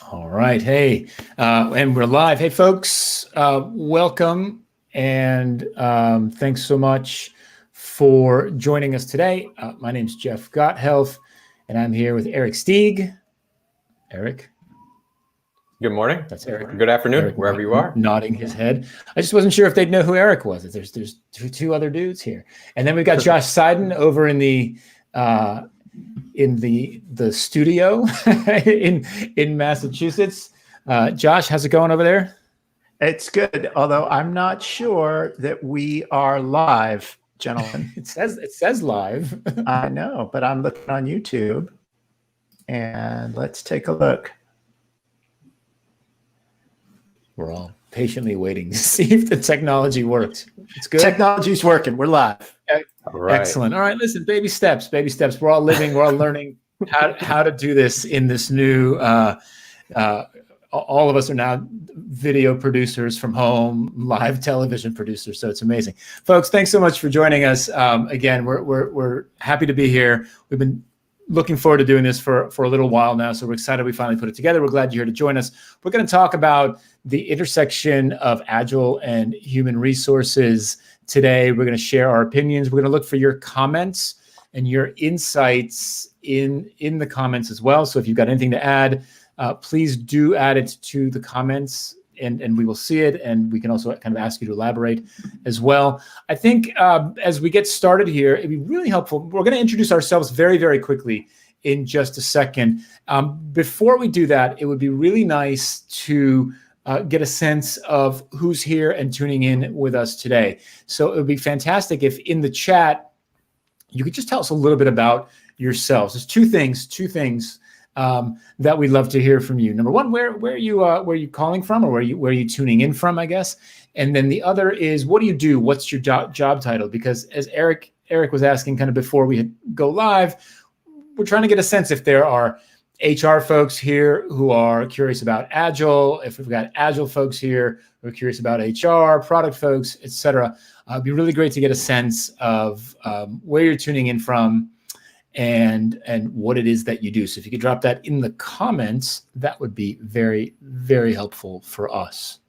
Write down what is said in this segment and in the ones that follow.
All right. Hey, and we're live. Hey, folks, welcome. And thanks so much for joining us today. My name's Jeff Gothelf, and I'm here with Eric Steege. Eric. Good morning. That's Eric. Good afternoon, Eric wherever you are. Nodding his head. I just wasn't sure if they'd know who Eric was. There's two other dudes here. And then we've got Josh Seiden over in the studio in Massachusetts. Josh, how's it going over there? It's good, although I'm not sure that we are live, gentlemen. It says live. I know, but I'm looking on YouTube, and let's take a look. We're all patiently waiting to see if the technology works. It's good. Technology's working. We're live. All right. Excellent. All right, listen, baby steps. We're all learning how to do this in this new, all of us are now video producers from home, live television producers. So it's amazing. Folks, thanks so much for joining us. Again, we're happy to be here. We've been looking forward to doing this for a little while now. So we're excited we finally put it together. We're glad you're here to join us. We're going to talk about the intersection of Agile and human resources today. We're going to share our opinions. We're going to look for your comments and your insights in the comments as well. So if you've got anything to add, please do add it to the comments and we will see it. And we can also kind of ask you to elaborate as well. I think as we get started here, it'd be really helpful. We're going to introduce ourselves very, very quickly in just a second. Before we do that, it would be really nice to get a sense of who's here and tuning in with us today. So it would be fantastic if in the chat, you could just tell us a little bit about yourselves. There's two things that we'd love to hear from you. Number one, where are you calling from, or where are you tuning in from, I guess? And then the other is, what do you do? What's your job title? Because as Eric was asking kind of before we go live, we're trying to get a sense if there are HR folks here who are curious about Agile, if we've got Agile folks here who are curious about HR, product folks, et cetera. It'd be really great to get a sense of where you're tuning in from and what it is that you do. So if you could drop that in the comments, that would be very, very helpful for us.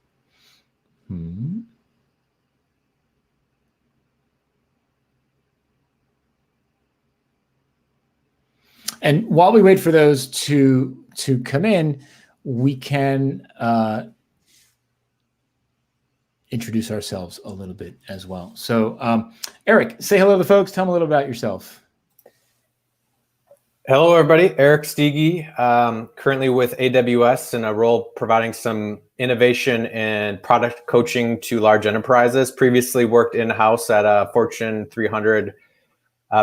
And while we wait for those to come in, we can introduce ourselves a little bit as well. So Eric, say hello to the folks. Tell them a little about yourself. Hello, everybody. Eric Steege, currently with AWS in a role providing some innovation and product coaching to large enterprises. Previously worked in-house at a Fortune 300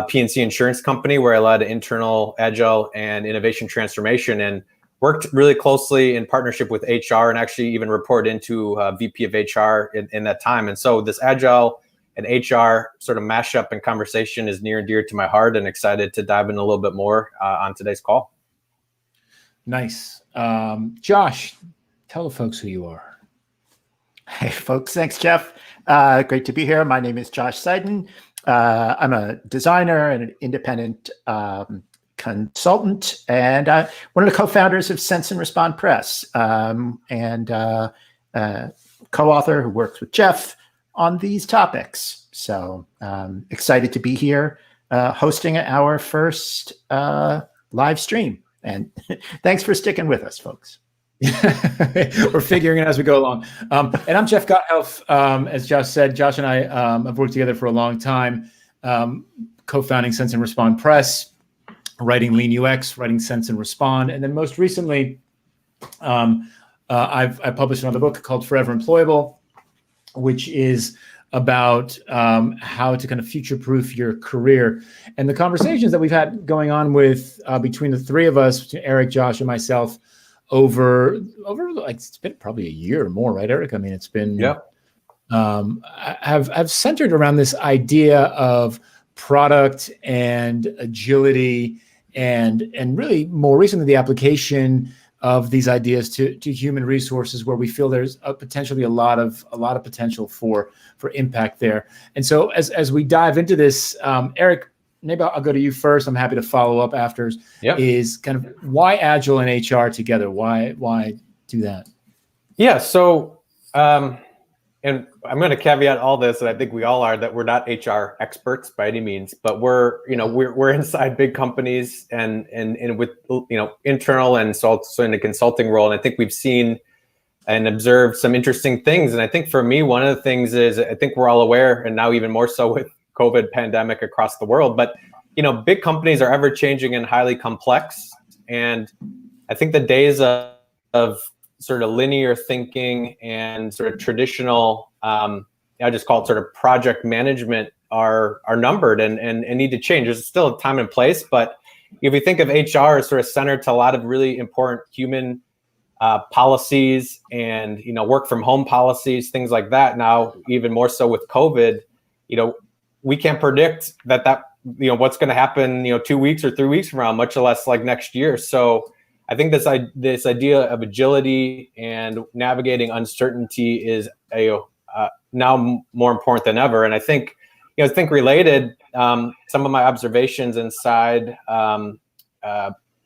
P&C insurance company where I led internal Agile and innovation transformation and worked really closely in partnership with HR and actually even reported into VP of HR in that time. And so this Agile and HR sort of mashup and conversation is near and dear to my heart, and excited to dive in a little bit more on today's call. Nice. Josh, tell the folks who you are. Hey, folks. Thanks, Jeff. Great to be here. My name is Josh Seiden. I'm a designer and an independent consultant, and one of the co-founders of Sense and Respond Press, and co-author who works with Jeff on these topics. So excited to be here hosting our first live stream. And thanks for sticking with us, folks. We're figuring it as we go along. And I'm Jeff Gothelf. As Josh said, Josh and I have worked together for a long time, co-founding Sense and Respond Press, writing Lean UX, writing Sense and Respond. And then most recently, I published another book called Forever Employable, which is about how to kind of future-proof your career. And the conversations that we've had going on with between the three of us, between Eric, Josh, and myself, over like it's been probably a year or more, right, Eric? I mean, it's been have centered around this idea of product and agility, and really more recently the application of these ideas to human resources, where we feel there's potentially a lot of potential for impact there. And so as we dive into this, Eric, maybe I'll go to you first. I'm happy to follow up after. Yep. Is kind of why Agile and HR together? Why do that? Yeah. So, and I'm going to caveat all this, and I think we all are, that we're not HR experts by any means, but we're inside big companies and with internal and so in a consulting role, and I think we've seen and observed some interesting things. And I think for me, one of the things is, I think we're all aware, and now even more so with COVID pandemic across the world, but big companies are ever changing and highly complex, and I think the days of sort of linear thinking and sort of traditional, I just call it sort of project management, are numbered and need to change. There's still a time and place, but if you think of HR as sort of centered to a lot of really important human policies and work from home policies, things like that. Now, even more so with COVID, we can't predict that what's going to happen 2 weeks or 3 weeks from now, much less like next year. So I think this idea of agility and navigating uncertainty is now more important than ever. And I think related, some of my observations inside,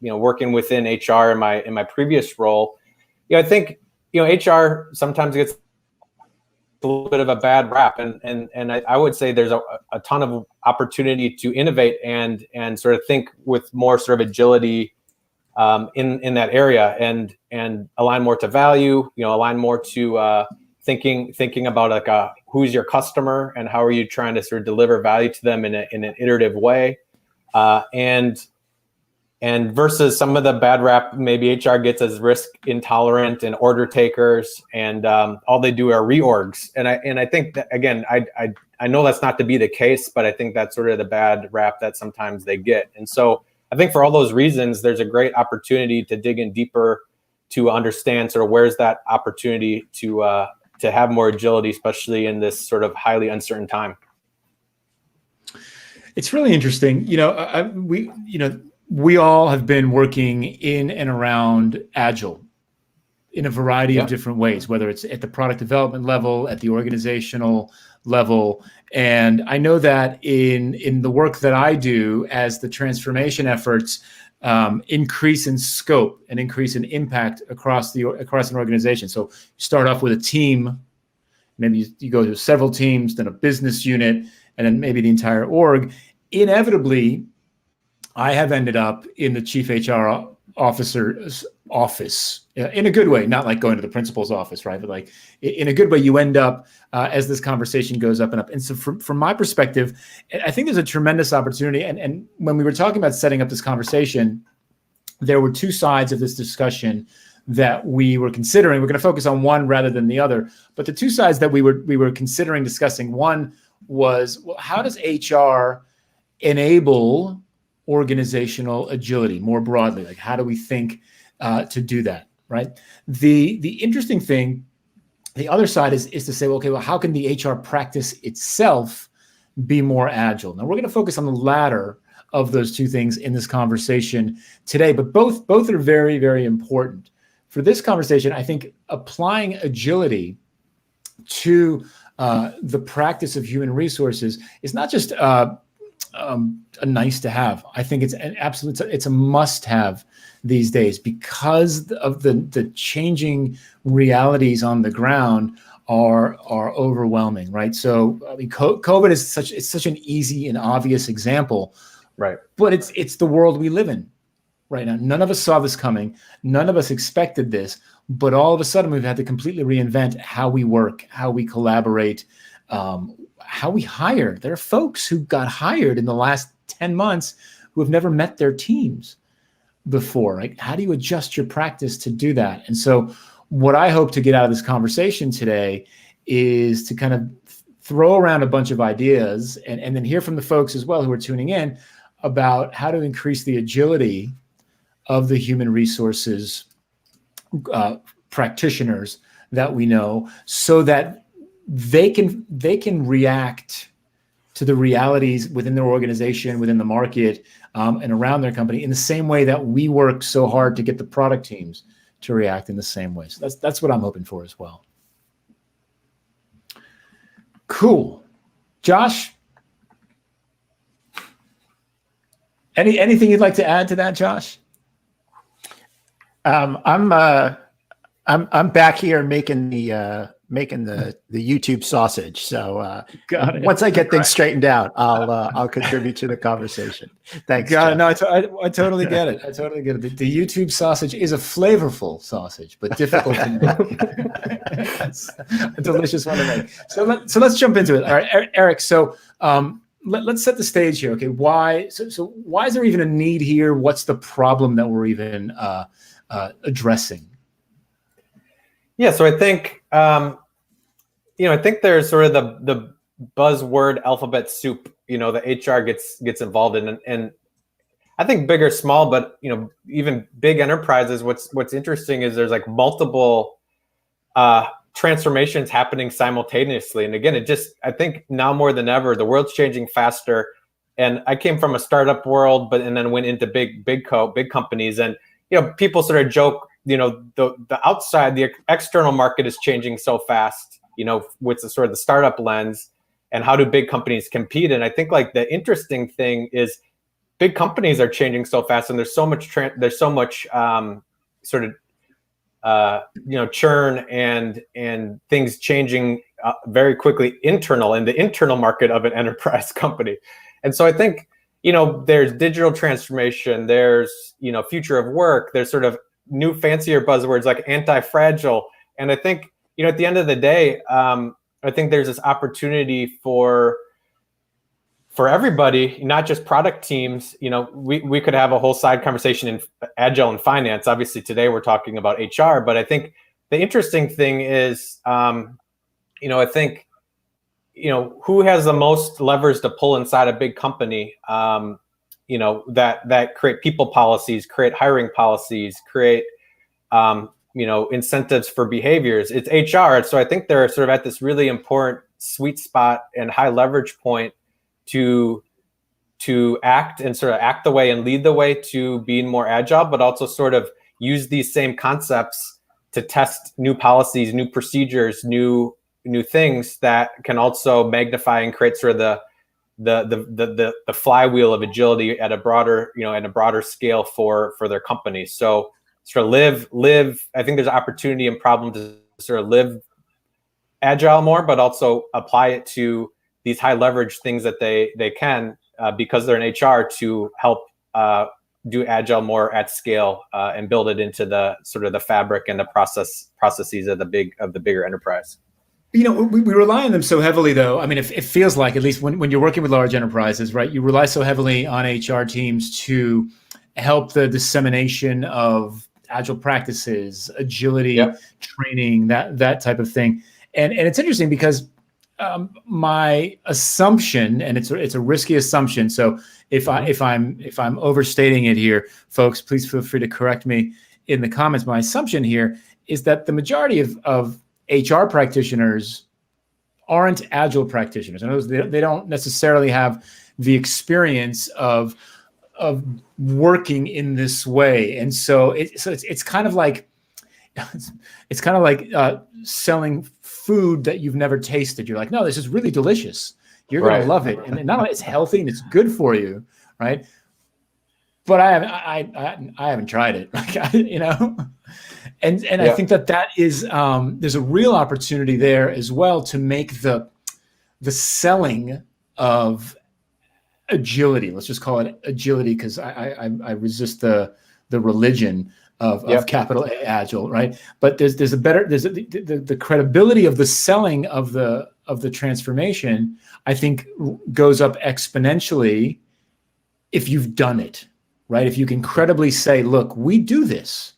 working within HR in my previous role, I think HR sometimes gets a little bit of a bad rap, and I would say there's a ton of opportunity to innovate and sort of think with more sort of agility in that area and align more to value, align more to thinking about like who's your customer and how are you trying to sort of deliver value to them in an iterative way, and versus some of the bad rap maybe HR gets as risk intolerant and order takers, and all they do are reorgs. And I think that, again, I know that's not to be the case, but I think that's sort of the bad rap that sometimes they get. And so I think for all those reasons, there's a great opportunity to dig in deeper to understand sort of where's that opportunity to have more agility, especially in this sort of highly uncertain time. It's really interesting. We all have been working in and around Agile in a variety of different ways, whether it's at the product development level, at the organizational level. And I know that in the work that I do, as the transformation efforts increase in scope and increase in impact across an organization. So you start off with a team, maybe you go to several teams, then a business unit, and then maybe the entire org. Inevitably, I have ended up in the chief HR officer's office in a good way, not like going to the principal's office, right? But like in a good way, you end up as this conversation goes up and up. And so from my perspective, I think there's a tremendous opportunity. And when we were talking about setting up this conversation, there were two sides of this discussion that we were considering. We're going to focus on one rather than the other. But the two sides that we were considering discussing, one was, well, how does HR enable organizational agility more broadly? Like, how do we think to do that, right? The interesting thing, the other side is to say, well, okay, well, how can the HR practice itself be more agile? Now, we're going to focus on the latter of those two things in this conversation today, but both are very, very important. For this conversation, I think applying agility to the practice of human resources is not just a nice to have. I think it's an absolute, it's a must have these days because of the changing realities on the ground are overwhelming, right? So I mean, COVID is such an easy and obvious example, right? But it's the world we live in right now. None of us saw this coming. None of us expected this, but all of a sudden we've had to completely reinvent how we work, how we collaborate, how we hire. There are folks who got hired in the last 10 months who have never met their teams before. Right? How do you adjust your practice to do that? And so what I hope to get out of this conversation today is to kind of throw around a bunch of ideas and then hear from the folks as well who are tuning in about how to increase the agility of the human resources practitioners that we know, so that they can react to the realities within their organization, within the market, and around their company in the same way that we work so hard to get the product teams to react in the same way. So that's what I'm hoping for as well. Cool. Josh? Anything you'd like to add to that, Josh? I'm back here making the YouTube sausage. So Got it. once I get things straightened out, I'll contribute to the conversation. Thanks. Got Jeff. it. No, I totally get it. I totally get it. The YouTube sausage is a flavorful sausage, but difficult to make. It's a delicious one to make. So let's jump into it. All right, Eric. So let's set the stage here. Okay, why? So why is there even a need here? What's the problem that we're even addressing? Yeah, so I think I think there's sort of the buzzword alphabet soup. The HR gets involved in, and I think big or small, but even big enterprises. What's interesting is there's like multiple transformations happening simultaneously, and again, I think now more than ever, the world's changing faster. And I came from a startup world, and then went into big companies, and people sort of joke, the outside, the external market is changing so fast, with the sort of the startup lens, and how do big companies compete? And I think like the interesting thing is big companies are changing so fast, and there's so much churn and things changing very quickly in the internal market of an enterprise company. And so I think, there's digital transformation, there's, future of work, there's sort of new fancier buzzwords like anti-fragile. And I think, at the end of the day, I think there's this opportunity for everybody, not just product teams. We could have a whole side conversation in Agile and finance. Obviously today we're talking about HR, but I think the interesting thing is, I think, who has the most levers to pull inside a big company, that create people policies, create hiring policies, create, incentives for behaviors. It's HR. So I think they're sort of at this really important sweet spot and high leverage point to act and sort of act the way and lead the way to being more agile, but also sort of use these same concepts to test new policies, new procedures, new things that can also magnify and create sort of the flywheel of agility at a broader scale for their company. So sort of live. I think there's opportunity and problem to sort of live agile more, but also apply it to these high leverage things that they can because they're in HR to help do agile more at scale and build it into the sort of the fabric and the processes of the bigger enterprise. We rely on them so heavily, though. I mean, it feels like, at least when you're working with large enterprises, right, you rely so heavily on HR teams to help the dissemination of agile practices, agility, training, that type of thing. And it's interesting because my assumption, and it's a risky assumption, so if I'm overstating it here, folks, please feel free to correct me in the comments. My assumption here is that the majority of HR practitioners aren't agile practitioners. In other words, they don't necessarily have the experience of working in this way, and so it's kind of like selling food that you've never tasted. You're like, no, this is really delicious. You're gonna love it, and not only it's healthy and it's good for you, right? But I haven't tried it, and I think that is there's a real opportunity there as well to make the selling of agility. Let's just call it agility, because I resist the religion of capital A Agile, right? But there's the credibility of the selling of the transformation, I think, goes up exponentially if you've done it, right? If you can credibly say, look, we do this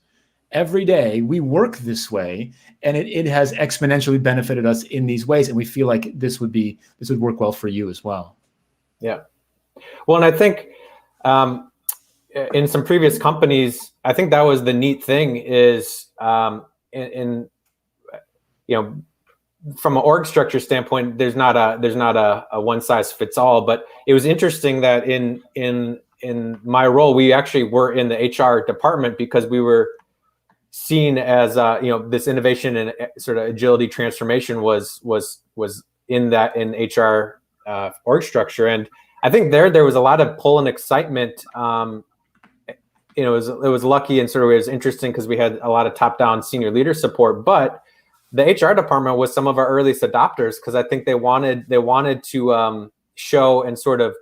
every day, we work this way, and it has exponentially benefited us in these ways, and we feel like this would work well for you as well. Yeah. Well, and I think in some previous companies, I think that was the neat thing is from an org structure standpoint, there's not a one size fits all. But it was interesting that in my role, we actually were in the HR department because we were seen as this innovation and sort of agility transformation was in HR org structure. And I think there was a lot of pull and excitement. It was lucky and sort of it was interesting because we had a lot of top-down senior leader support, but the HR department was some of our earliest adopters because I think they wanted to show and sort of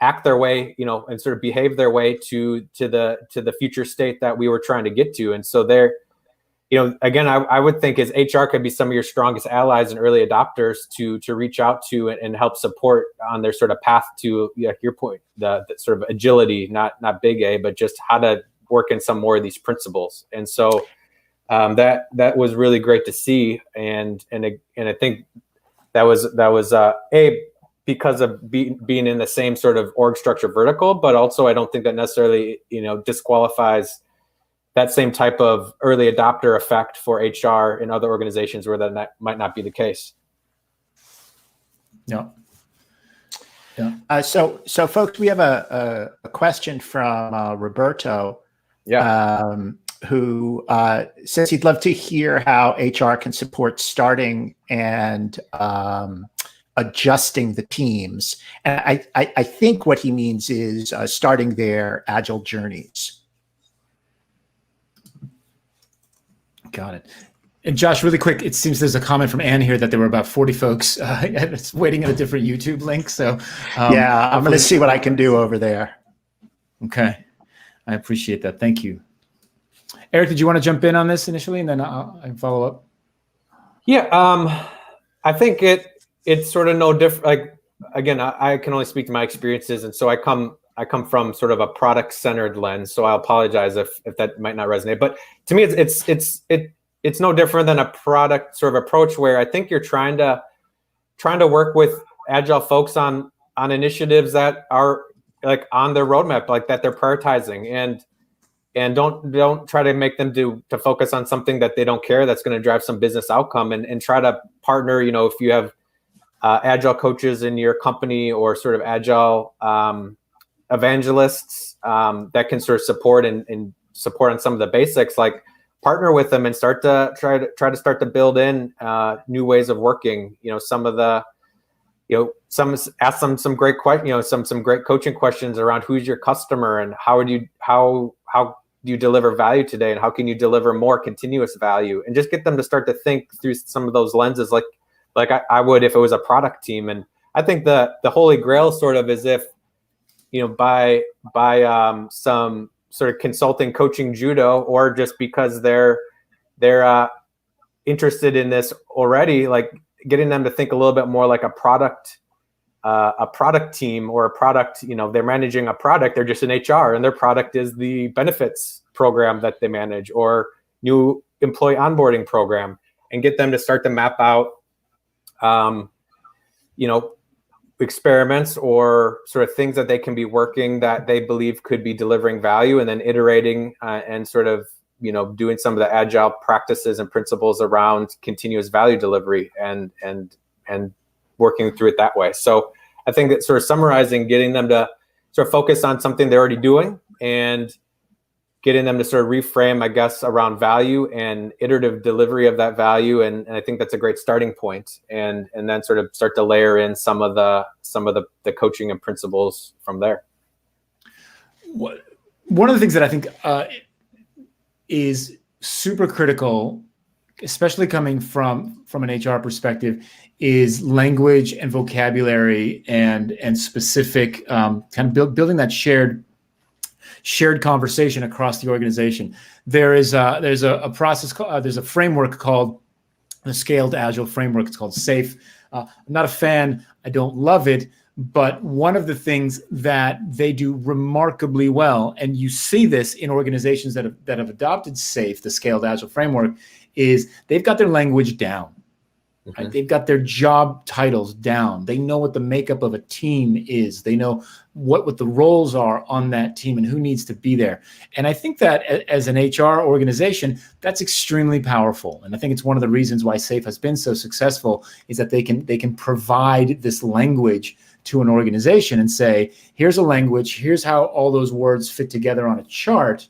act their way, and sort of behave their way to the future state that we were trying to get to. And so they're, again, I would think as HR could be some of your strongest allies and early adopters to reach out to and help support on their sort of path to your point, the sort of agility, not big A, but just how to work in some more of these principles. And so that was really great to see. And I think that was because of being in the same sort of org structure vertical, but also I don't think that necessarily, disqualifies that same type of early adopter effect for HR in other organizations where that might not be the case. Yeah. So folks, we have a question from Roberto, who says he'd love to hear how HR can support starting and adjusting the teams. And I think what he means is starting their agile journeys. Got it. And Josh, really quick, it seems there's a comment from Ann here that there were about 40 folks waiting at a different YouTube link. So I'm going to see what I can do over there. Okay. I appreciate that. Thank you. Eric, did you want to jump in on this initially and then I can follow up? Yeah. I think it's sort of no different. Like, again, I can only speak to my experiences. And so I come from sort of a product-centered lens, so I apologize if that might not resonate. But to me, it's no different than a product sort of approach where I think you're trying to work with agile folks on initiatives that are like on their roadmap, like that they're prioritizing, and don't try to make them to focus on something that they don't care that's going to drive some business outcome, and try to partner. If you have agile coaches in your company or sort of agile evangelists that can sort of support and support on some of the basics, like partner with them and start to try to start to build in new ways of working. Some of the ask them some great some great coaching questions around who's your customer and how do you deliver value today and how can you deliver more continuous value, and just get them to start to think through some of those lenses like I would if it was a product team. And I think the holy grail sort of is if by some sort of consulting coaching judo, or just because they're interested in this already, like getting them to think a little bit more like a product team or a product, they're managing a product, they're just in HR and their product is the benefits program that they manage or new employee onboarding program, and get them to start to map out, experiments or sort of things that they can be working that they believe could be delivering value, and then iterating and sort of, doing some of the agile practices and principles around continuous value delivery and working through it that way. So I think that sort of summarizing, getting them to sort of focus on something they're already doing and getting them to sort of reframe, I guess, around value and iterative delivery of that value. And I think that's a great starting point. And then sort of start to layer in some of the coaching and principles from there. One of the things that I think is super critical, especially coming from an HR perspective, is language and vocabulary and specific kind of building that shared conversation across the organization. There's a process there's a framework called the Scaled Agile Framework. It's called SAFe. I'm not a fan. I don't love it, but one of the things that they do remarkably well, and you see this in organizations that have adopted SAFe, the Scaled Agile Framework, is they've got their language down. Mm-hmm. Right? They've got their job titles down. They know what the makeup of a team is. They know what the roles are on that team and who needs to be there. And I think that as an HR organization, that's extremely powerful. And I think it's one of the reasons why SAFe has been so successful, is that they can provide this language to an organization and say, here's a language, here's how all those words fit together on a chart.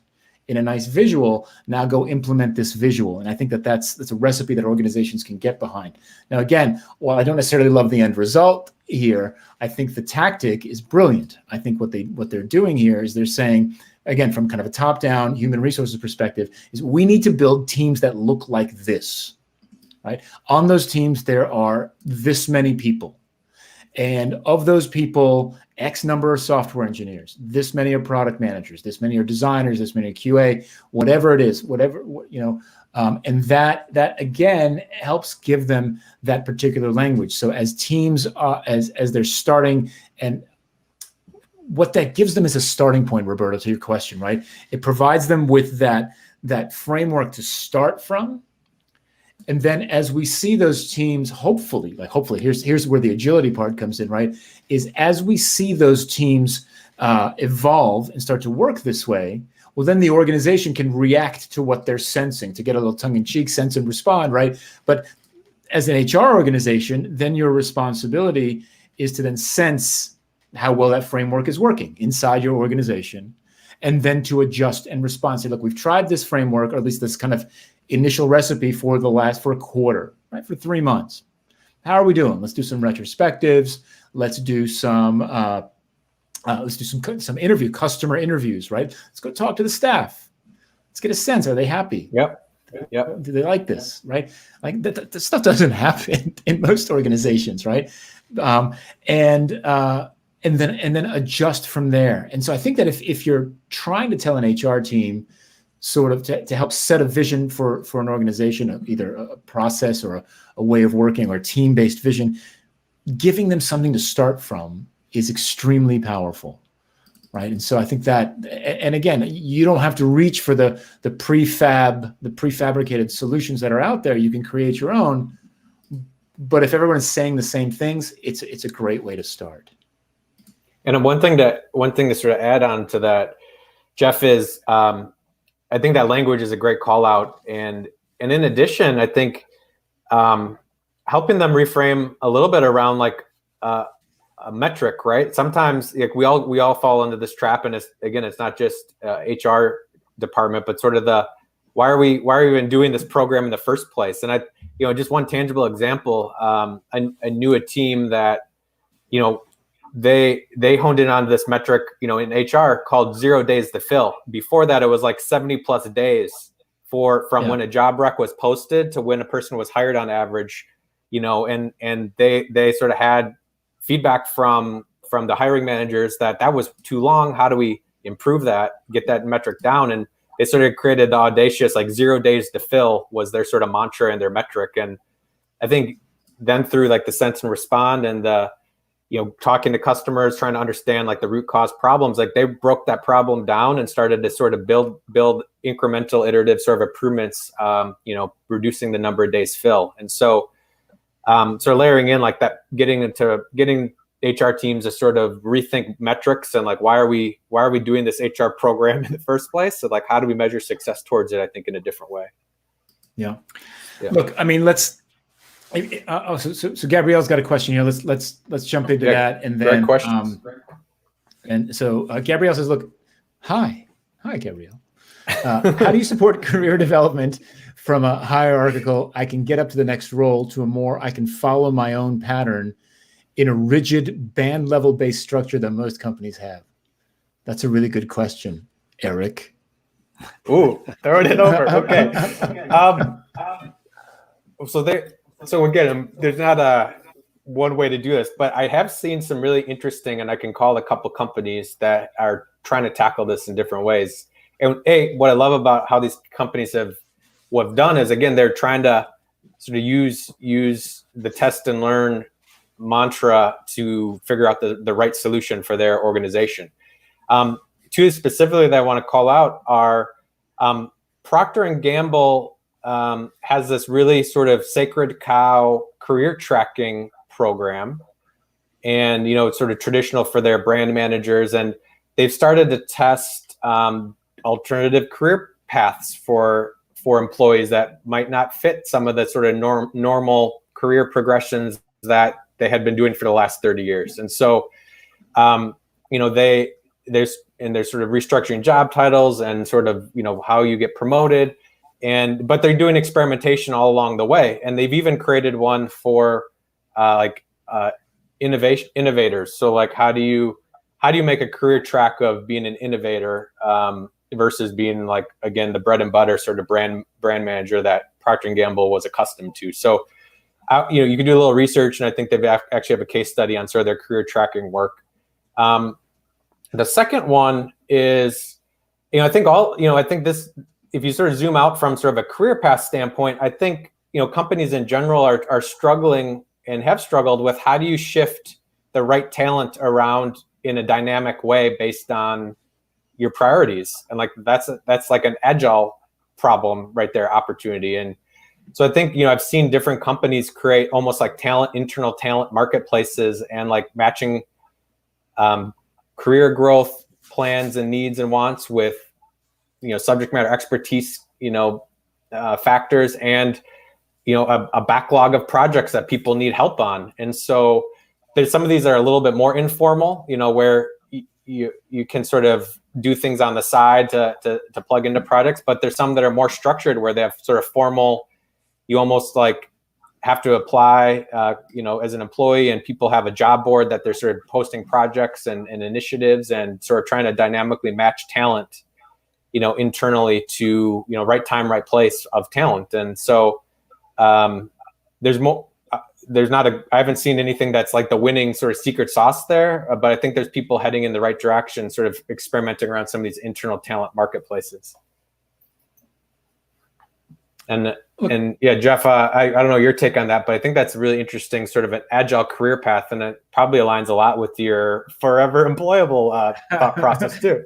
in a nice visual. Now go implement this visual. And I think that that's a recipe that organizations can get behind. Now, again, while I don't necessarily love the end result here, I think the tactic is brilliant. I think what they're doing here is they're saying, again, from kind of a top-down human resources perspective, is we need to build teams that look like this, right? On those teams, there are this many people. And of those people, X number of software engineers, this many are product managers, this many are designers, this many are QA, whatever it is, and that again helps give them that particular language. So as teams, as they're starting, and what that gives them is a starting point, Roberto, to your question, right? It provides them with that framework to start from. And then as we see those teams, hopefully, here's where the agility part comes in, right? Is as we see those teams evolve and start to work this way, well, then the organization can react to what they're sensing, to get a little tongue-in-cheek, sense and respond, right? But as an HR organization, then your responsibility is to then sense how well that framework is working inside your organization, and then to adjust and respond. Say, look, we've tried this framework, or at least this kind of initial recipe for a quarter, right? For 3 months. How are we doing? Let's do some retrospectives. Let's do some customer interviews, right? Let's go talk to the staff. Let's get a sense. Are they happy? Yep. Do they like this, right? Like that stuff doesn't happen in most organizations, right? And then adjust from there. And so I think that if you're trying to tell an HR team sort of to help set a vision for an organization, either a process or a way of working or a team-based vision, giving them something to start from is extremely powerful, right? And so I think that, and again, you don't have to reach for the prefabricated solutions that are out there. You can create your own, but if everyone's saying the same things, it's a great way to start. And one thing to sort of add on to that, Jeff, is I think that language is a great call out. And in addition, I think helping them reframe a little bit around like a metric, right? Sometimes like we all fall into this trap, and it's not just HR department, but sort of why are we even doing this program in the first place? And just one tangible example, I knew a team that, they honed in on this metric, in HR called 0 days to fill. Before that, it was like 70 plus days from when a job rec was posted to when a person was hired on average, and they sort of had feedback from the hiring managers that was too long. How do we improve that, get that metric down? And they sort of created the audacious, like 0 days to fill was their sort of mantra and their metric. And I think then through like the sense and respond and the, talking to customers, trying to understand like the root cause problems, like they broke that problem down and started to sort of build incremental iterative sort of improvements, reducing the number of days fill. And so sort of layering in like that, getting HR teams to sort of rethink metrics and like, why are we doing this HR program in the first place? So like, how do we measure success towards it? I think in a different way. Yeah. Look, I mean, so Gabrielle's got a question here. Let's jump into that, and then great questions. And so Gabrielle says, "Look, hi, Gabrielle. How do you support career development from a hierarchical, I can get up to the next role, to a more, I can follow my own pattern in a rigid band level based structure that most companies have?" That's a really good question, Eric. Ooh, throwing it over. Okay. So again, there's not a one way to do this, but I have seen some really interesting, and I can call a couple companies that are trying to tackle this in different ways. And what I love about how these companies have done is, again, they're trying to sort of use the test and learn mantra to figure out the right solution for their organization. Two specifically that I want to call out are Procter & Gamble has this really sort of sacred cow career tracking program, and it's sort of traditional for their brand managers, and they've started to test alternative career paths for employees that might not fit some of the sort of normal career progressions that they had been doing for the last 30 years. And so there's they're sort of restructuring job titles and sort of, how you get promoted. But they're doing experimentation all along the way. And they've even created one for innovators. So like, how do you make a career track of being an innovator versus being like, again, the bread and butter sort of brand manager that Procter & Gamble was accustomed to. So, you can do a little research, and I think they actually have a case study on sort of their career tracking work. The second one is, I think this, if you sort of zoom out from sort of a career path standpoint, I think, companies in general are struggling and have struggled with how do you shift the right talent around in a dynamic way based on your priorities. And like, that's like an agile problem right there, opportunity. And so I think, I've seen different companies create almost like internal talent marketplaces and like matching career growth plans and needs and wants with, subject matter expertise, factors and, a backlog of projects that people need help on. And so there's some of these are a little bit more informal, where you can sort of do things on the side to plug into projects, but there's some that are more structured where they have sort of formal, you almost like have to apply, as an employee, and people have a job board that they're sort of posting projects and initiatives and sort of trying to dynamically match talent, internally to, right time, right place of talent. And so there's more, I haven't seen anything that's like the winning sort of secret sauce there, but I think there's people heading in the right direction, sort of experimenting around some of these internal talent marketplaces. And yeah, Jeff, I don't know your take on that, but I think that's really interesting, sort of an agile career path, and it probably aligns a lot with your forever employable thought process too.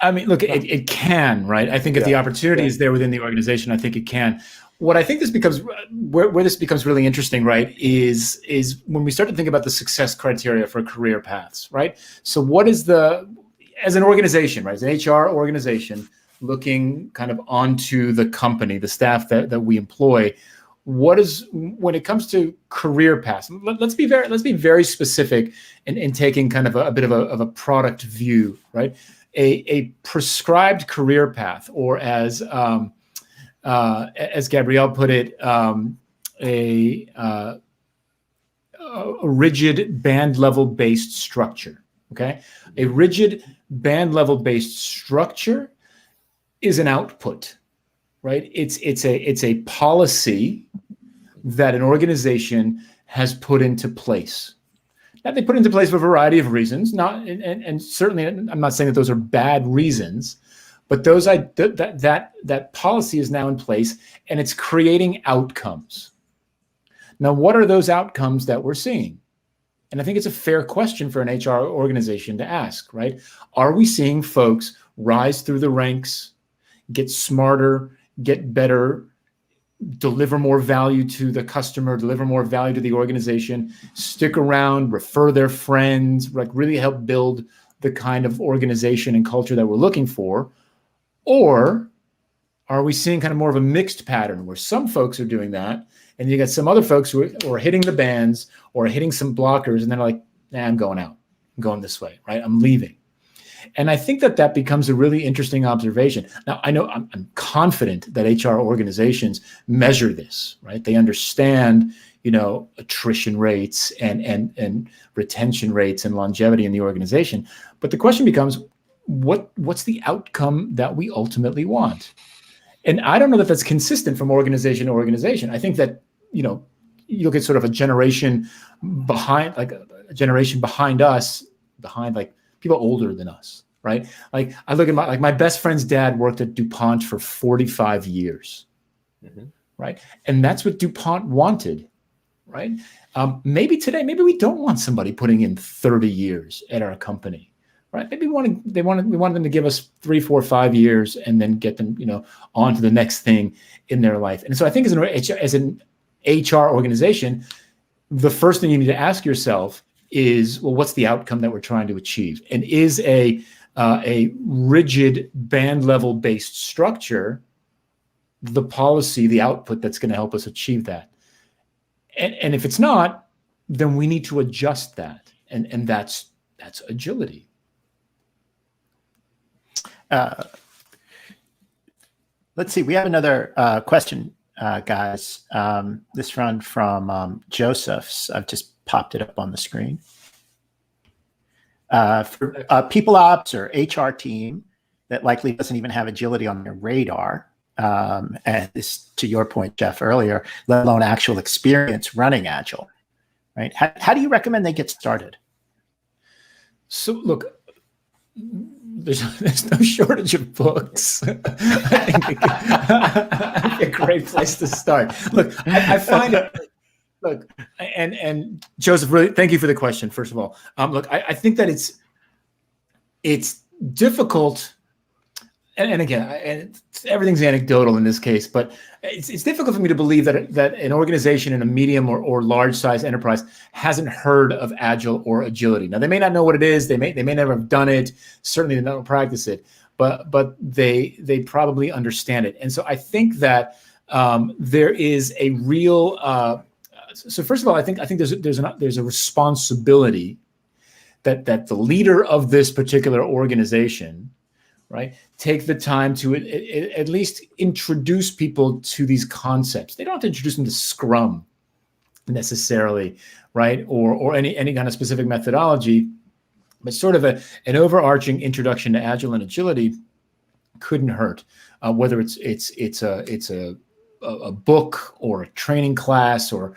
I mean, look, it can, right? I think if the opportunity is there within the organization, I think it can. What I think this becomes, where this becomes really interesting, right, is when we start to think about the success criteria for career paths, right? So what is as an organization, right, as an HR organization, looking kind of onto the company, the staff that we employ, when it comes to career paths, let's be very specific in taking kind of a bit of a product view, right? A prescribed career path, or as Gabrielle put it, a rigid band level based structure. Okay, a rigid band level based structure is an output, right? It's a policy that an organization has put into place. Now, they put into place for a variety of reasons, and certainly I'm not saying that those are bad reasons, but that policy is now in place, and it's creating outcomes. Now, what are those outcomes that we're seeing? And I think it's a fair question for an HR organization to ask, right? Are we seeing folks rise through the ranks, get smarter, get better, deliver more value to the customer, deliver more value to the organization, stick around, refer their friends, like really help build the kind of organization and culture that we're looking for? Or are we seeing kind of more of a mixed pattern where some folks are doing that, and you got some other folks who are hitting the bands or hitting some blockers, and they're like, nah, I'm going out. I'm going this way, right? I'm leaving. And I think that becomes a really interesting observation. Now, I know I'm confident that HR organizations measure this, right? They understand, attrition rates and retention rates and longevity in the organization. But the question becomes, what's the outcome that we ultimately want? And I don't know that that's consistent from organization to organization. I think that, you look at sort of a generation behind us, like people older than us, right? Like I look at my best friend's dad worked at DuPont for 45 years, right? And that's what DuPont wanted, right? Maybe today, maybe we don't want somebody putting in 30 years at our company, right? Maybe we wanted them to give us 3, 4, 5 years and then get them, on to the next thing in their life. And so I think as an HR organization, the first thing you need to ask yourself is, well, what's the outcome that we're trying to achieve? And is a rigid band level based structure the policy, the output that's going to help us achieve that? And if it's not, then we need to adjust that. And that's agility. Let's see. We have another question, guys. This one from Joseph's. I've just popped it up on the screen. For people ops or HR team that likely doesn't even have agility on their radar, and this, to your point, Jeff, earlier, let alone actual experience running Agile, right? How do you recommend they get started? So look, there's no shortage of books. I think that'd be a great place to start. Look, I find it. Look, and Joseph, really, thank you for the question. First of all, look, I think that it's difficult, and again, everything's anecdotal in this case, but it's difficult for me to believe that an organization in a medium or large size enterprise hasn't heard of Agile or agility. Now, they may not know what it is. They may never have done it. Certainly, they don't practice it, but they probably understand it. And so I think that there is a real. So first of all, I think there's a responsibility that the leader of this particular organization, right, take the time to at least introduce people to these concepts. They don't have to introduce them to Scrum necessarily, right, or any kind of specific methodology, but sort of an overarching introduction to Agile and agility couldn't hurt. Whether it's a book or a training class or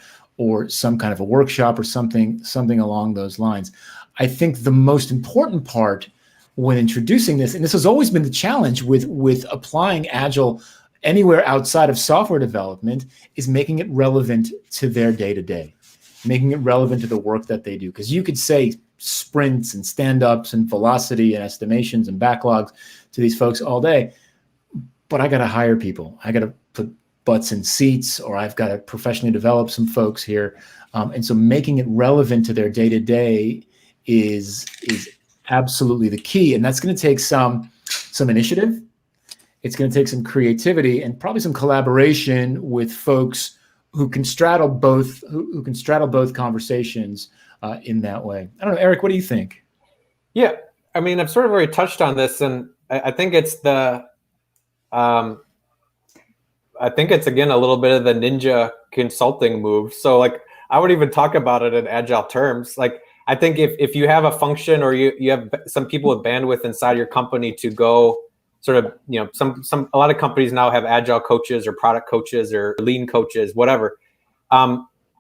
some kind of a workshop or something along those lines. I think the most important part when introducing this, and this has always been the challenge with applying Agile anywhere outside of software development, is making it relevant to their day-to-day, making it relevant to the work that they do. Because you could say sprints and stand-ups and velocity and estimations and backlogs to these folks all day, but I got to hire people. I got to put butts in seats, or I've got to professionally develop some folks here. And so making it relevant to their day-to-day is absolutely the key. And that's going to take some initiative. It's going to take some creativity and probably some collaboration with folks who can straddle both, who can straddle both conversations in that way. I don't know, Eric, what do you think? Yeah, I mean, I've sort of already touched on this, and I think it's again a little bit of the ninja consulting move. So like I would even talk about it in Agile terms. Like I think if you have a function or you have some people with bandwidth inside your company to go sort of, a lot of companies now have Agile coaches or product coaches or lean coaches, whatever.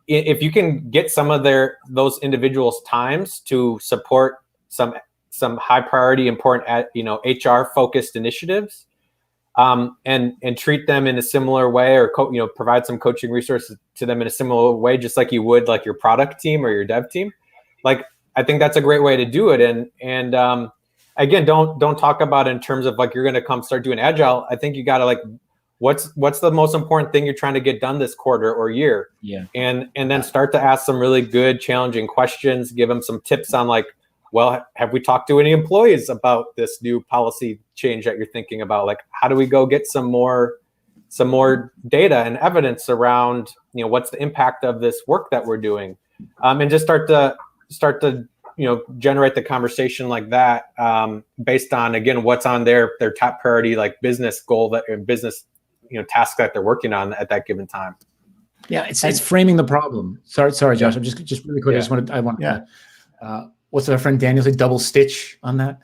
If you can get some of those individuals' times to support some high priority, important, HR focused initiatives, and treat them in a similar way, or provide some coaching resources to them in a similar way, just like you would like your product team or your dev team. Like, I think that's a great way to do it. And again, don't talk about it in terms of like, you're going to come start doing Agile. I think you got to like, what's the most important thing you're trying to get done this quarter or year? Yeah. And then start to ask some really good, challenging questions, give them some tips on like, well, have we talked to any employees about this new policy change that you're thinking about? Like, how do we go get some more data and evidence around, what's the impact of this work that we're doing? And just start to generate the conversation like that, based on, again, what's on their top priority, like business goal business, task that they're working on at that given time. Yeah, it's framing the problem. Sorry, Josh. I'm just really quick. Yeah. I want what's our friend Daniel say? Double stitch on that.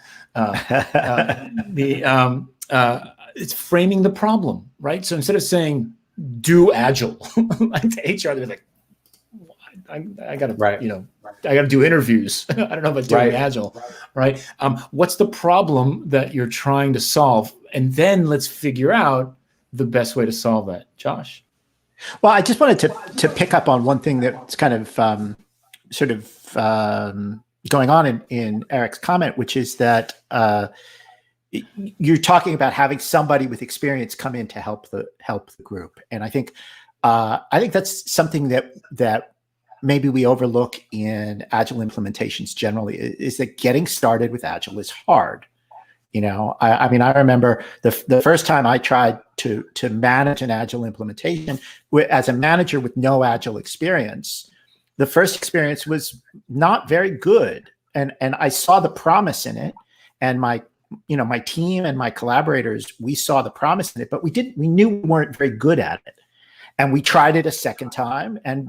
It's framing the problem, right? So instead of saying do Agile, like to HR, they're like, I gotta, I gotta do interviews. I don't know about doing Agile, right? What's the problem that you're trying to solve? And then let's figure out the best way to solve that. Josh? Well, I just wanted to pick up on one thing that's kind of going on in Eric's comment, which is that you're talking about having somebody with experience come in to help the group, and I think that's something that maybe we overlook in Agile implementations generally, is that getting started with Agile is hard. I mean, I remember the first time I tried to manage an Agile implementation as a manager with no Agile experience. The first experience was not very good, and I saw the promise in it, and my my team and my collaborators, we saw the promise in it, but we knew we weren't very good at it. And we tried it a second time and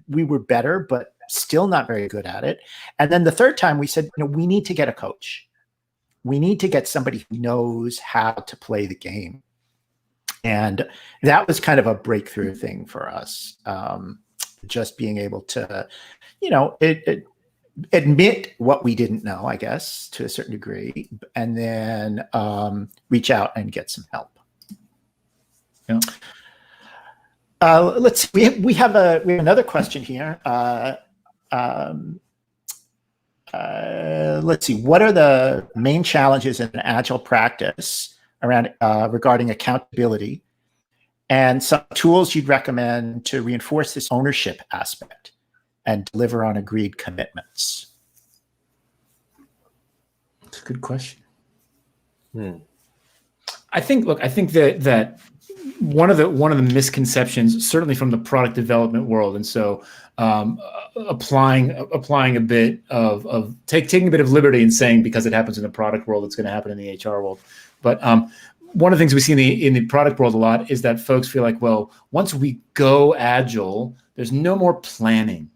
we were better, but still not very good at it. And then the third time we said, we need to get a coach. We need to get somebody who knows how to play the game. And that was kind of a breakthrough thing for us. Just being able to, admit what we didn't know, I guess, to a certain degree, and then reach out and get some help. Yeah. Let's see. We have another question here. Let's see. What are the main challenges in an agile practice around regarding accountability, and some tools you'd recommend to reinforce this ownership aspect and deliver on agreed commitments? That's a good question. I think that one of the misconceptions, certainly from the product development world, and so applying a bit of taking a bit of liberty in saying because it happens in the product world, it's going to happen in the HR world. But one of the things we see in the product world a lot is that folks feel like, well, once we go agile, there's no more planning,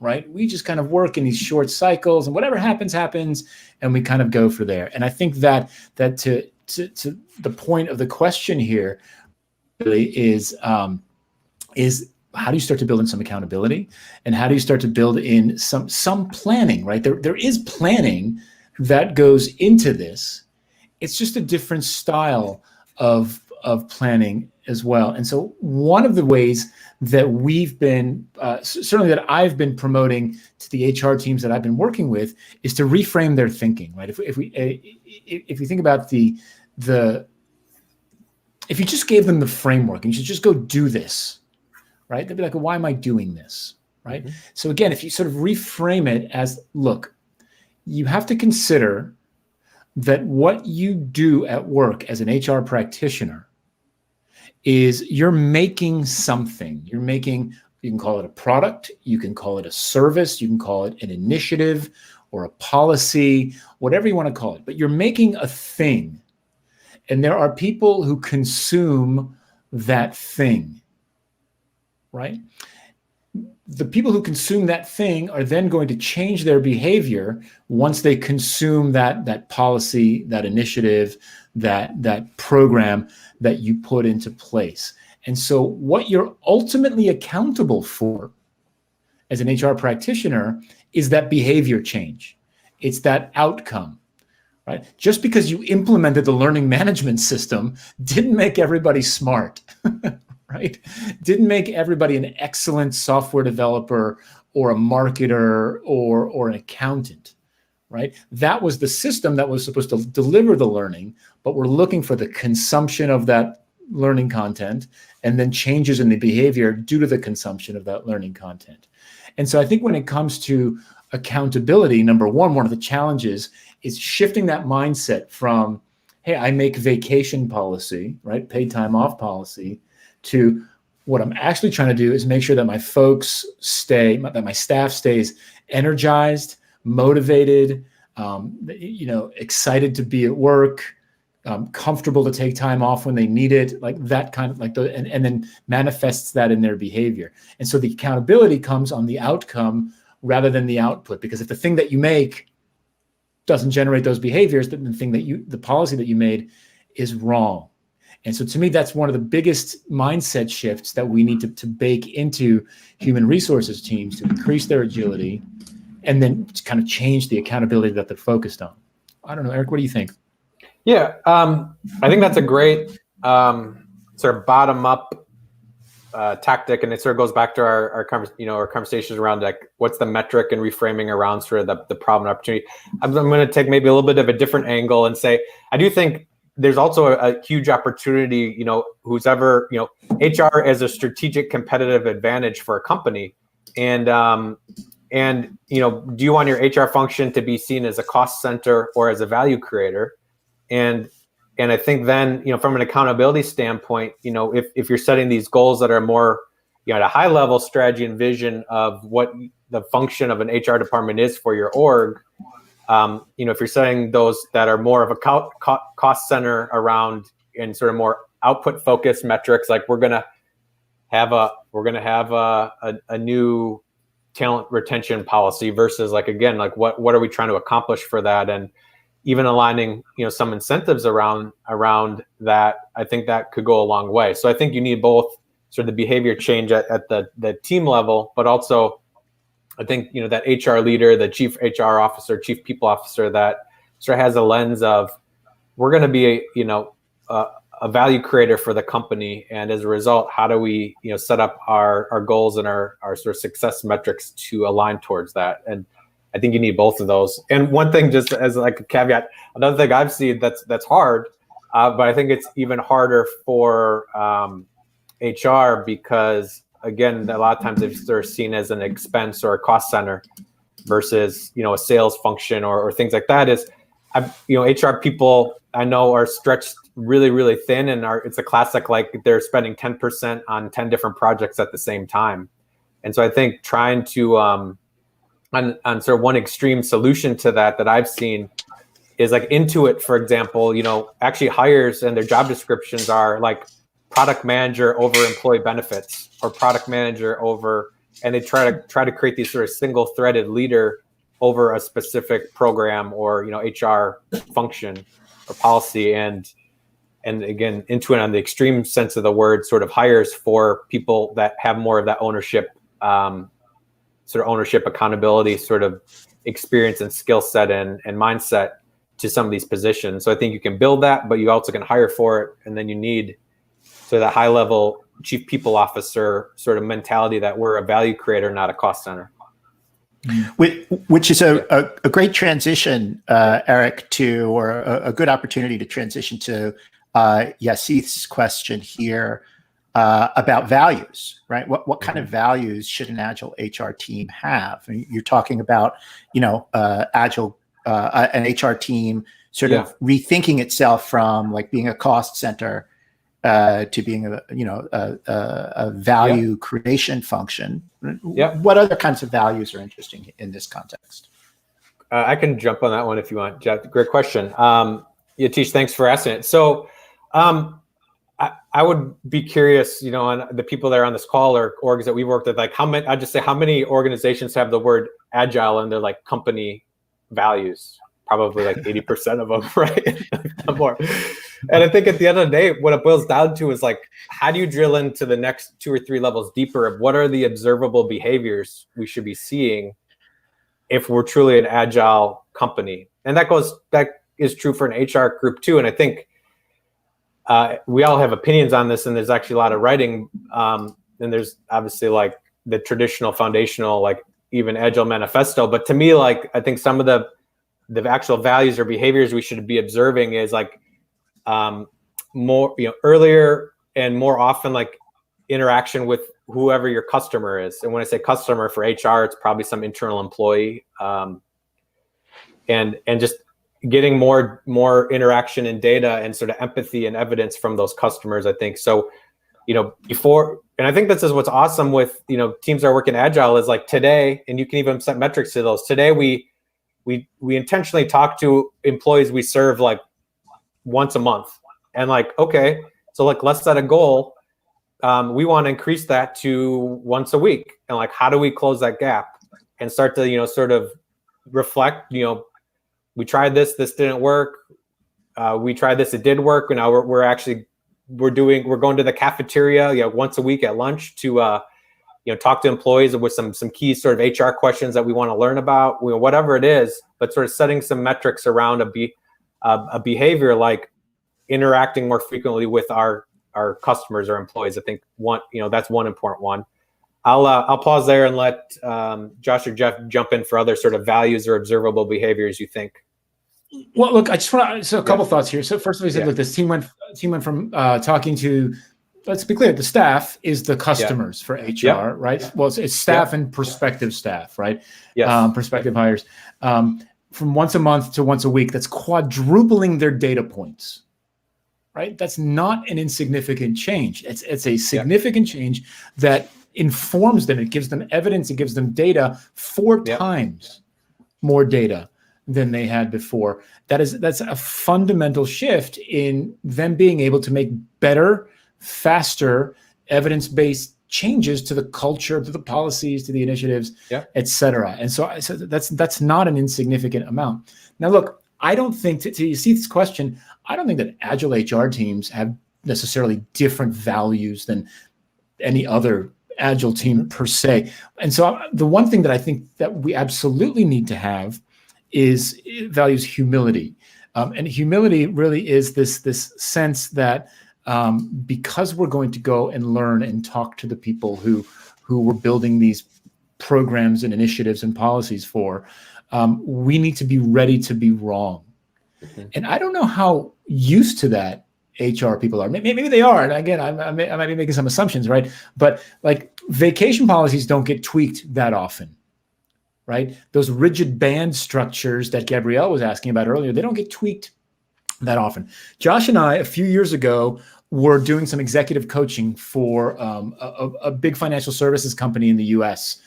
right? We just kind of work in these short cycles, and whatever happens, and we kind of go for there. And I think that to the point of the question here really is how do you start to build in some accountability, and how do you start to build in some planning, right? There is planning that goes into this. It's just a different style of planning as well. And so one of the ways that we've been, certainly that I've been promoting to the HR teams that I've been working with, is to reframe their thinking, right? If you think about if you just gave them the framework and you should just go do this, right? They'd be like, well, why am I doing this, right? Mm-hmm. So again, if you sort of reframe it as, look, you have to consider that what you do at work as an HR practitioner is you're making something. You can call it a product, you can call it a service, you can call it an initiative or a policy, whatever you want to call it, but you're making a thing. And there are people who consume that thing, right? The people who consume that thing are then going to change their behavior once they consume that policy, that initiative, that program that you put into place. And so what you're ultimately accountable for as an HR practitioner is that behavior change. It's that outcome, right? Just because you implemented the learning management system didn't make everybody smart. Right? Didn't make everybody an excellent software developer or a marketer or an accountant, right? That was the system that was supposed to deliver the learning, but we're looking for the consumption of that learning content and then changes in the behavior due to the consumption of that learning content. And so I think when it comes to accountability, number one of the challenges is shifting that mindset from, hey, I make vacation policy, right? Paid time off policy, to what I'm actually trying to do is make sure that my folks that my staff stays energized, motivated, excited to be at work, comfortable to take time off when they need it, like that kind of and then manifests that in their behavior. And so the accountability comes on the outcome rather than the output, because if the thing that you make doesn't generate those behaviors, then the policy that you made is wrong. And so to me, that's one of the biggest mindset shifts that we need to bake into human resources teams to increase their agility and then kind of change the accountability that they're focused on. I don't know, Eric, what do you think? Yeah, I think that's a great sort of bottom-up tactic, and it sort of goes back to our conversations around like what's the metric and reframing around sort of the problem and opportunity. I'm going to take maybe a little bit of a different angle and say I do think there's also a huge opportunity, who's ever, HR as a strategic competitive advantage for a company. And do you want your HR function to be seen as a cost center or as a value creator? And I think then, from an accountability standpoint, if you're setting these goals that are more, at a high level strategy and vision of what the function of an HR department is for your org, if you're setting those that are more of a cost center around and sort of more output focused metrics, like we're gonna have a new talent retention policy versus like, again, like what are we trying to accomplish for that, and even aligning some incentives around that. I think that could go a long way. So I think you need both sort of the behavior change at the team level, but also I think that HR leader, the chief HR officer, chief people officer, that sort of has a lens of we're going to be a value creator for the company, and as a result, how do we set up our goals and our sort of success metrics to align towards that. And I think you need both of those. And one thing, just as like a caveat, another thing I've seen that's hard, but I think it's even harder for HR because, again, a lot of times they're seen as an expense or a cost center versus a sales function or things like that. Is HR people I know are stretched really, really thin, and it's a classic, like they're spending 10% on 10 different projects at the same time. And so I think trying to on sort of one extreme solution to that I've seen is like Intuit, for example, actually hires and their job descriptions are like product manager over employee benefits or product manager over, and they try to create these sort of single threaded leader over a specific program or HR function or policy. And again, Intuit on the extreme sense of the word sort of hires for people that have more of that ownership, accountability, sort of experience and skill set and mindset to some of these positions. So I think you can build that, but you also can hire for it. And then you need that high level chief people officer sort of mentality that we're a value creator, not a cost center. Which is a great transition, Eric, or a good opportunity to transition to Yasith's question here about values, right? What kind of values should an Agile HR team have? And you're talking about, Agile, an HR team sort of rethinking itself from like being a cost center to being a value creation function. What other kinds of values are interesting in this context? I can jump on that one if you want, Jeff. Great question. Yatish, thanks for asking it. So I would be curious, on the people that are on this call or orgs that we've worked with, like how many organizations have the word agile in their like company values? Probably like 80% of them, right? More. And I think at the end of the day, what it boils down to is like, how do you drill into the next 2 or 3 levels deeper of what are the observable behaviors we should be seeing if we're truly an agile company? And that is true for an HR group too. And I think we all have opinions on this, and there's actually a lot of writing. And there's obviously like the traditional foundational, like even Agile manifesto. But to me, like, I think some of the actual values or behaviors we should be observing is like more, earlier and more often, like interaction with whoever your customer is. And when I say customer for HR, it's probably some internal employee, and just getting more interaction and data and sort of empathy and evidence from those customers, I think. So, before, and I think this is what's awesome with, teams that are working Agile is like today, and you can even set metrics to those. Today, we intentionally talk to employees we serve like once a month, and like, okay, so like let's set a goal. We want to increase that to once a week, and like, how do we close that gap and start to sort of reflect? We tried this didn't work. We tried this, it did work. And now we're going to the cafeteria once a week at lunch to talk to employees with some key sort of HR questions that we want to learn about, whatever it is, but sort of setting some metrics around a behavior like interacting more frequently with our customers or employees. I think that's one important one. I'll pause there and let Josh or Jeff jump in for other sort of values or observable behaviors you think. Well, look, I just want to, a couple thoughts here. So first of all, you said, look, this team went from talking to, let's be clear, the staff is the customers for HR, right? Well, it's staff and prospective staff, right? Yes. Prospective hires. From once a month to once a week, that's quadrupling their data points, right? That's not an insignificant change. It's a significant change that informs them. It gives them evidence. It gives them data 4 times more data than they had before. That's a fundamental shift in them being able to make better, faster, evidence-based changes to the culture, to the policies, to the initiatives, et cetera. And so that's not an insignificant amount. Now, look, I don't think, to you see this question, I don't think that Agile HR teams have necessarily different values than any other Agile team per se. And so the one thing that I think that we absolutely need to have is values humility. And humility really is this sense that because we're going to go and learn and talk to the people who we're building these programs and initiatives and policies for, we need to be ready to be wrong. Mm-hmm. And I don't know how used to that HR people are. Maybe they are. And again, I might be making some assumptions, right? But like vacation policies don't get tweaked that often, right? Those rigid band structures that Gabrielle was asking about earlier, they don't get tweaked that often. Josh and I, a few years ago, were doing some executive coaching for a big financial services company in the US.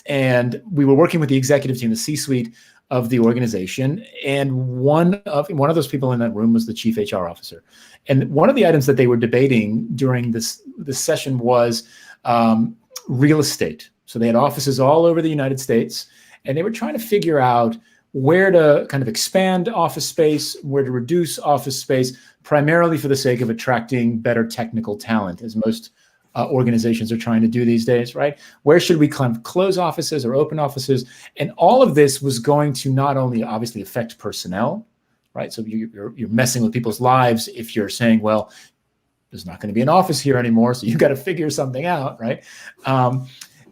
And we were working with the executive team, the C-suite of the organization. And one of those people in that room was the chief HR officer. And one of the items that they were debating during this session was real estate. So they had offices all over the United States, and they were trying to figure out where to kind of expand office space, where to reduce office space, primarily for the sake of attracting better technical talent, as most organizations are trying to do these days, right? Where should we kind of close offices or open offices? And all of this was going to not only obviously affect personnel, right? So you're messing with people's lives if you're saying, well, there's not going to be an office here anymore, so you got to figure something out, right?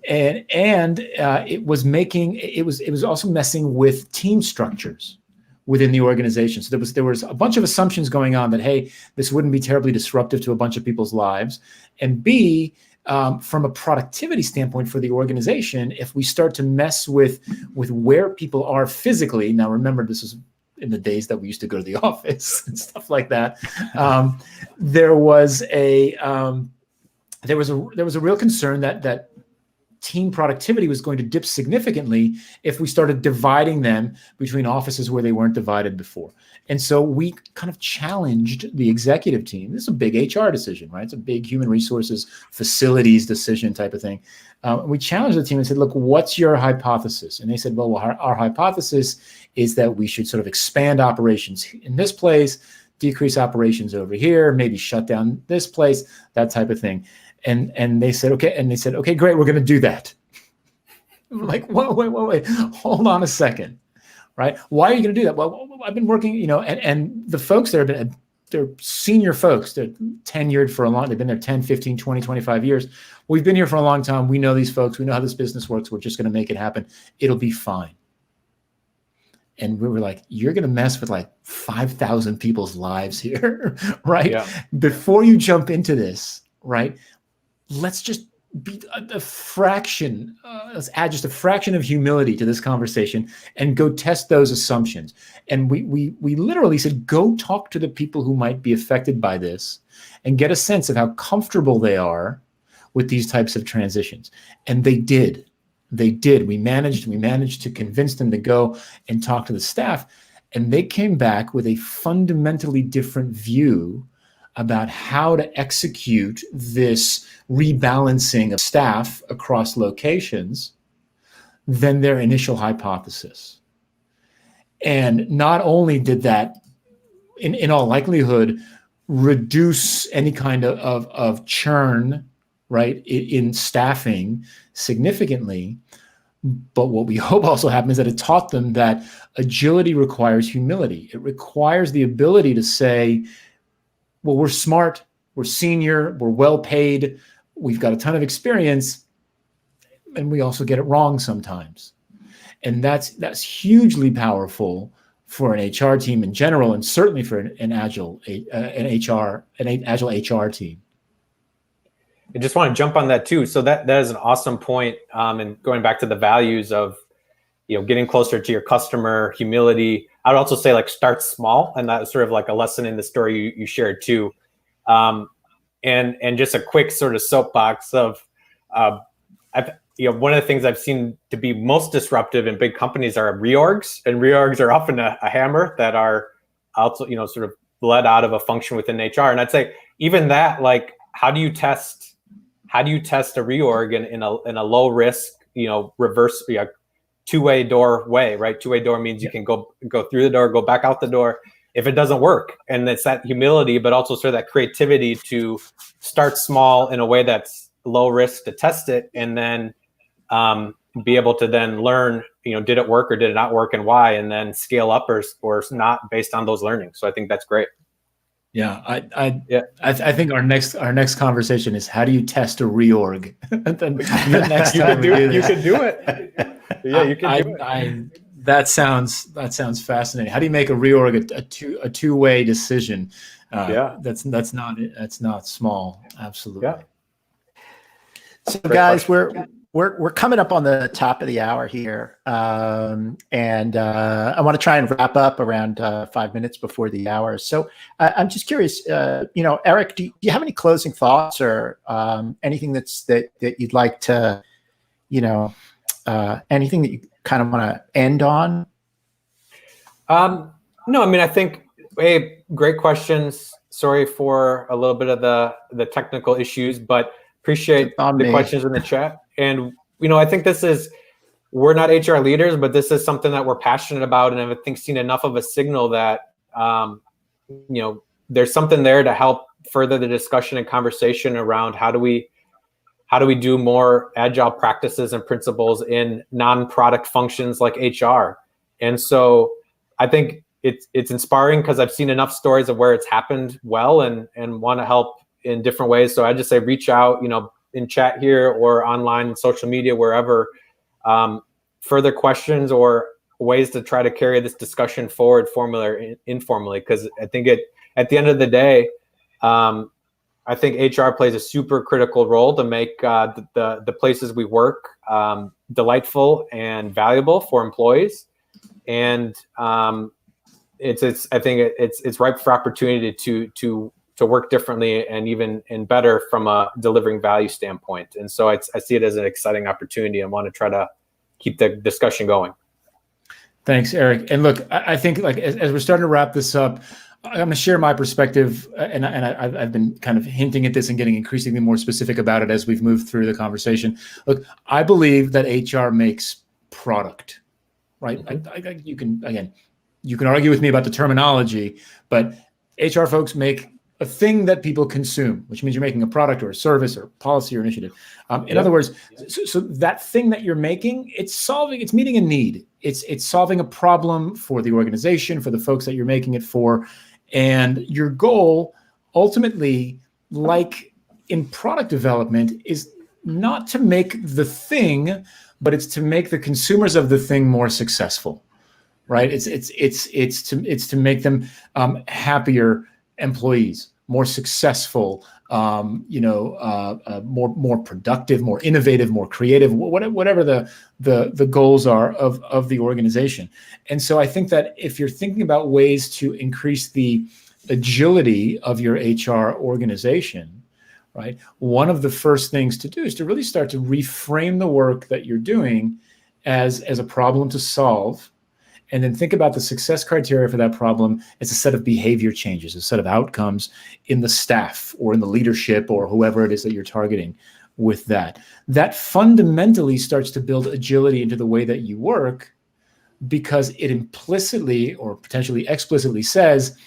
It was also messing with team structures within the organization. So there was a bunch of assumptions going on that, hey, this wouldn't be terribly disruptive to a bunch of people's lives. And B, from a productivity standpoint for the organization, if we start to mess with where people are physically, now remember, this is in the days that we used to go to the office and stuff like that. There was a real concern that team productivity was going to dip significantly if we started dividing them between offices where they weren't divided before. And so we kind of challenged the executive team. This is a big HR decision, right? It's a big human resources facilities decision type of thing. We challenged the team and said, look, what's your hypothesis? And they said, well, our hypothesis is that we should sort of expand operations in this place, decrease operations over here, maybe shut down this place, that type of thing. And they said, okay. And they said, okay, great. We're going to do that. We're like, wait, hold on a second, right? Why are you going to do that? Well, I've been working, and the folks there they're senior folks. They're tenured for they've been there 10, 15, 20, 25 years. We've been here for a long time. We know these folks. We know how this business works. We're just going to make it happen. It'll be fine. And we were like, you're going to mess with like 5,000 people's lives here, right? Yeah. Before you jump into this, right? Let's just be a fraction, let's add just a fraction of humility to this conversation and go test those assumptions. And we literally said, go talk to the people who might be affected by this and get a sense of how comfortable they are with these types of transitions. And they did. We managed to convince them to go and talk to the staff. And they came back with a fundamentally different view about how to execute this rebalancing of staff across locations than their initial hypothesis. And not only did that, in all likelihood, reduce any kind of churn, right, in staffing significantly, but what we hope also happened is that it taught them that agility requires humility. It requires the ability to say, well, we're smart, we're senior, we're well paid, we've got a ton of experience, and we also get it wrong sometimes. And that's hugely powerful for an HR team in general, and certainly for an Agile HR team. I just want to jump on that too. So that is an awesome point. And going back to the values of, getting closer to your customer, humility. I would also say like start small, and that's sort of like a lesson in the story you shared too. And just a quick sort of soapbox of, one of the things I've seen to be most disruptive in big companies are reorgs, and reorgs are often a hammer that are also, sort of led out of a function within HR. And I'd say even that, like, how do you test a reorg in a low risk, reverse, two-way door way, right? Two-way door means you can go through the door, go back out the door if it doesn't work. And it's that humility, but also sort of that creativity to start small in a way that's low risk to test it, and then be able to then learn, did it work or did it not work and why, and then scale up or not based on those learnings. So I think that's great. Yeah, I think our next conversation is, how do you test a reorg? the next time you can do it. Yeah, you can do it. That sounds fascinating. How do you make a reorg a two-way decision? That's not small. Absolutely. Yeah. So guys, we're coming up on the top of the hour here, and I want to try and wrap up around 5 minutes before the hour. So I'm just curious, Eric, do you have any closing thoughts or anything that you'd like to, anything that you kind of want to end on? No, I mean, I think, hey, great questions. Sorry for a little bit of the technical issues, but appreciate the questions in the chat. And, I think we're not HR leaders, but this is something that we're passionate about. And I think seen enough of a signal that, there's something there to help further the discussion and conversation around how do we do more agile practices and principles in non-product functions like HR. And so I think it's inspiring because I've seen enough stories of where it's happened well and want to help in different ways. So I just say, reach out, in chat here or online, social media, wherever, further questions or ways to try to carry this discussion forward formally or informally. Because I think at the end of the day, I think HR plays a super critical role to make the places we work delightful and valuable for employees. And I think it's ripe for opportunity to work differently and better from a delivering value standpoint. And so I see it as an exciting opportunity and want to try to keep the discussion going. Thanks, Eric. And look, I think, like, as we're starting to wrap this up, I'm going to share my perspective, and I've been kind of hinting at this and getting increasingly more specific about it as we've moved through the conversation. Look, I believe that HR makes product, right? Mm-hmm. You can argue with me about the terminology, but HR folks make a thing that people consume, which means you're making a product or a service or policy or initiative. In other words, so that thing that you're making, it's meeting a need. It's solving a problem for the organization, for the folks that you're making it for. And your goal, ultimately, like in product development, is not to make the thing, but it's to make the consumers of the thing more successful, right? It's to make them happier employees, more successful, more productive, more innovative, more creative, whatever the goals are of the organization. And so I think that if you're thinking about ways to increase the agility of your HR organization, right, one of the first things to do is to really start to reframe the work that you're doing as a problem to solve. And then think about the success criteria for that problem as a set of behavior changes, a set of outcomes in the staff or in the leadership or whoever it is that you're targeting with that. That fundamentally starts to build agility into the way that you work, because it implicitly or potentially explicitly says,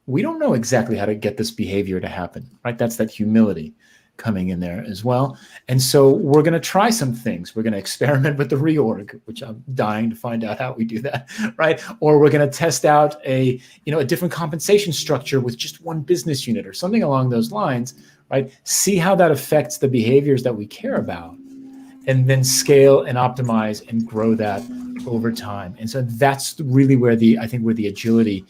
we don't know exactly how to get this behavior to happen, right? That's that humility coming in there as well. And so we're going to try some things. We're going to experiment with the reorg, which I'm dying to find out how we do that, right? Or we're going to test out a different compensation structure with just one business unit or something along those lines, right? See how that affects the behaviors that we care about, and then scale and optimize and grow that over time. And so that's really where the agility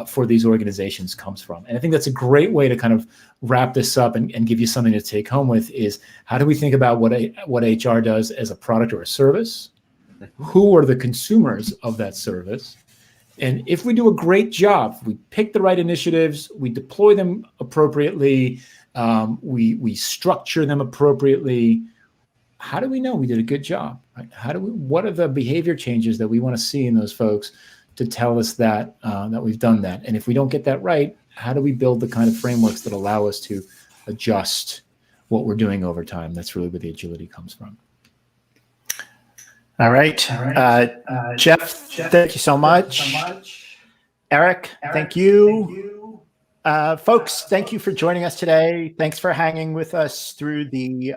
for these organizations comes from. And I think that's a great way to kind of wrap this up and give you something to take home with, is how do we think about what HR does as a product or a service? Who are the consumers of that service? And if we do a great job, we pick the right initiatives, we deploy them appropriately, we structure them appropriately, how do we know we did a good job? Right? What are the behavior changes that we want to see in those folks to tell us that that we've done that? And if we don't get that right, how do we build the kind of frameworks that allow us to adjust what we're doing over time? That's really where the agility comes from. All right. Jeff, thank you so much. Eric, thank you. Folks, thank you for joining us today. Thanks for hanging with us through the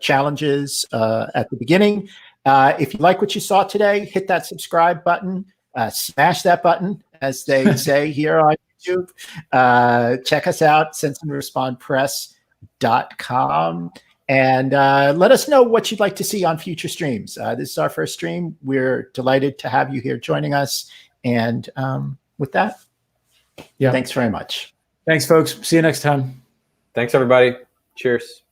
challenges at the beginning. If you like what you saw today, hit that subscribe button, smash that button, as they say here on YouTube. Check us out, senseandrespondpress.com. And let us know what you'd like to see on future streams. This is our first stream. We're delighted to have you here joining us. And with that, thanks very much. Thanks, folks. See you next time. Thanks, everybody. Cheers.